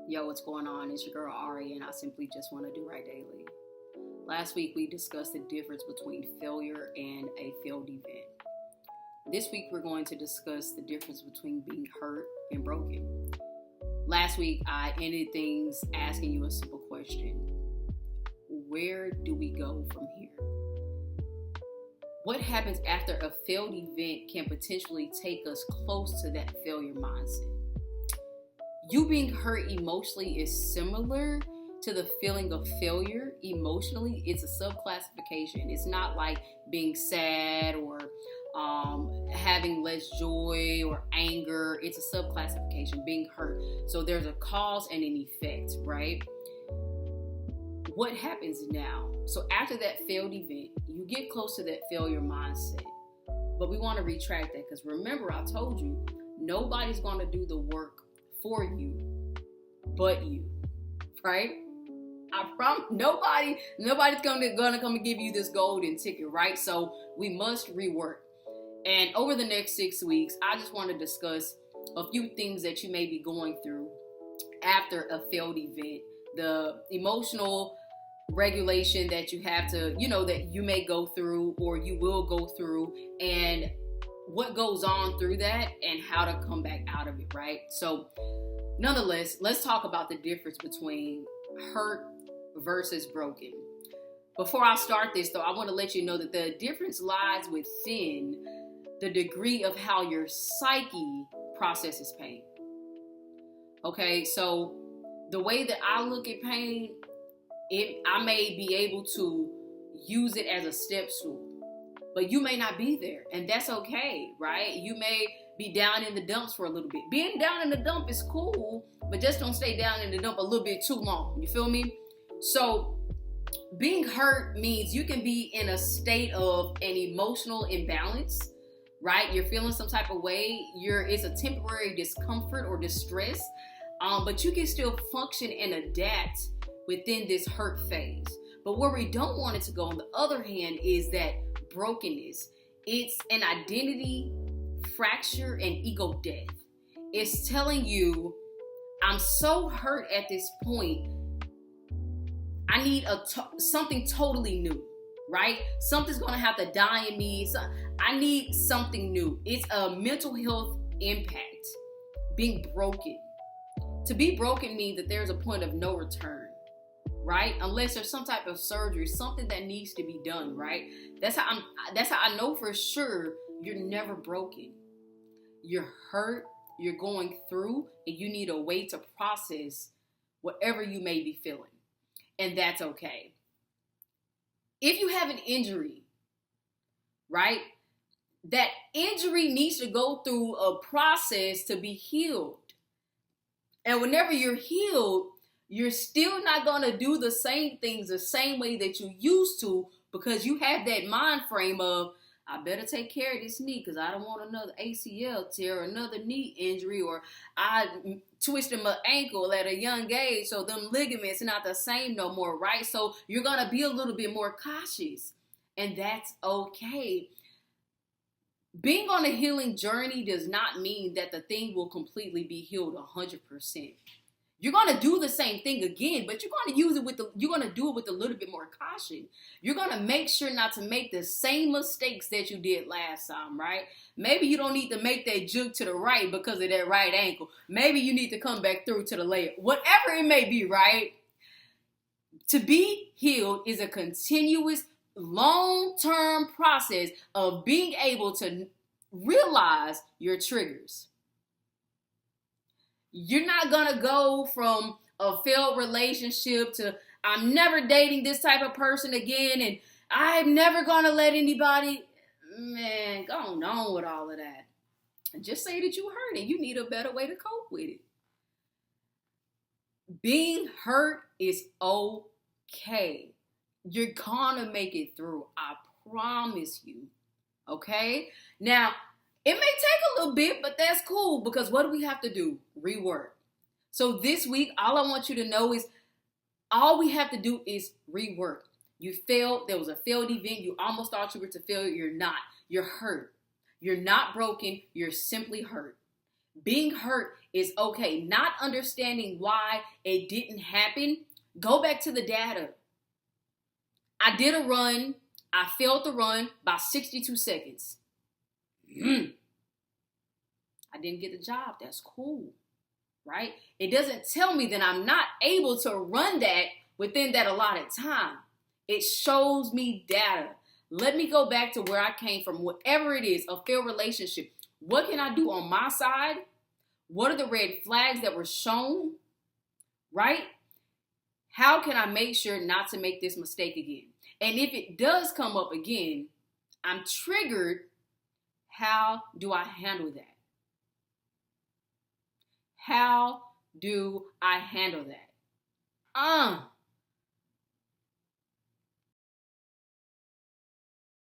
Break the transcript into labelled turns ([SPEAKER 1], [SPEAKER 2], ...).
[SPEAKER 1] Yo, what's going on? It's your girl Ari, and I simply just want to do right daily. Last week, we discussed the difference between failure and a failed event. This week, we're going to discuss the difference between being hurt and broken. Last week, I ended things asking you a simple question: where do we go from here? What happens after a failed event can potentially take us close to that failure mindset. You being hurt emotionally is similar to the feeling of failure emotionally. It's a subclassification. It's not like being sad or having less joy or anger. It's a subclassification, being hurt. So there's a cause and an effect, right? What happens now? So after that failed event, you get close to that failure mindset. But we want to retract that because remember, I told you, nobody's going to do the work for you but you, right? I promise nobody's gonna come and give you this golden ticket, right? So we must rework. And over the next 6 weeks, I just want to discuss a few things that you may be going through after a failed event, the emotional regulation that you have to, that you may go through or you will go through, and what goes on through that and how to come back out of it, right? So nonetheless, let's talk about the difference between hurt versus broken. Before I start this though, I want to let you know that the difference lies within the degree of how your psyche processes pain. Okay, so the way that I look at pain, I may be able to use it as a step stool. But you may not be there, and that's okay, right? You may be down in the dumps for a little bit. Being down in the dump is cool, but just don't stay down in the dump a little bit too long. You feel me? So being hurt means you can be in a state of an emotional imbalance, right? You're feeling some type of way. It's a temporary discomfort or distress, but you can still function and adapt within this hurt phase. But where we don't want it to go, on the other hand, is that brokenness. It's an identity fracture and ego death. It's telling you, I'm so hurt at this point, I need something totally new, right? Something's gonna have to die in me. So I need something new. It's a mental health impact, being broken. To be broken means that there's a point of no return, right? Unless there's some type of surgery, something that needs to be done, right? That's how I know for sure you're never broken. You're hurt, you're going through, and you need a way to process whatever you may be feeling. And that's okay. If you have an injury, right? That injury needs to go through a process to be healed. And whenever you're healed, you're still not going to do the same things the same way that you used to, because you have that mind frame of, I better take care of this knee because I don't want another ACL tear or another knee injury, or I twisted my ankle at a young age, so them ligaments are not the same no more, right? So you're going to be a little bit more cautious, and that's okay. Being on a healing journey does not mean that the thing will completely be healed 100%. You're going to do the same thing again, but you're going to do it with a little bit more caution. You're going to make sure not to make the same mistakes that you did last time, right? Maybe you don't need to make that juke to the right because of that right ankle. Maybe you need to come back through to the left. Whatever it may be, right? To be healed is a continuous, long-term process of being able to realize your triggers. You're not going to go from a failed relationship to, I'm never dating this type of person again, and I'm never going to let anybody. Man, go on with all of that. Just say that you hurt and you need a better way to cope with it. Being hurt is okay. You're going to make it through. I promise you. Okay? Now, it may take a little bit, but that's cool, because what do we have to do? Rework. So this week, all I want you to know is all we have to do is rework. You failed. There was a failed event. You almost thought you were to fail. You're not. You're hurt. You're not broken. You're simply hurt. Being hurt is okay. Not understanding why it didn't happen, go back to the data. I did a run. I failed the run by 62 seconds. I didn't get the job. That's cool, right? It doesn't tell me that I'm not able to run that within that allotted time. It shows me data. Let me go back to where I came from, whatever it is, a failed relationship. What can I do on my side? What are the red flags that were shown, right? How can I make sure not to make this mistake again? And if it does come up again, I'm triggered. How do I handle that? How do I handle that?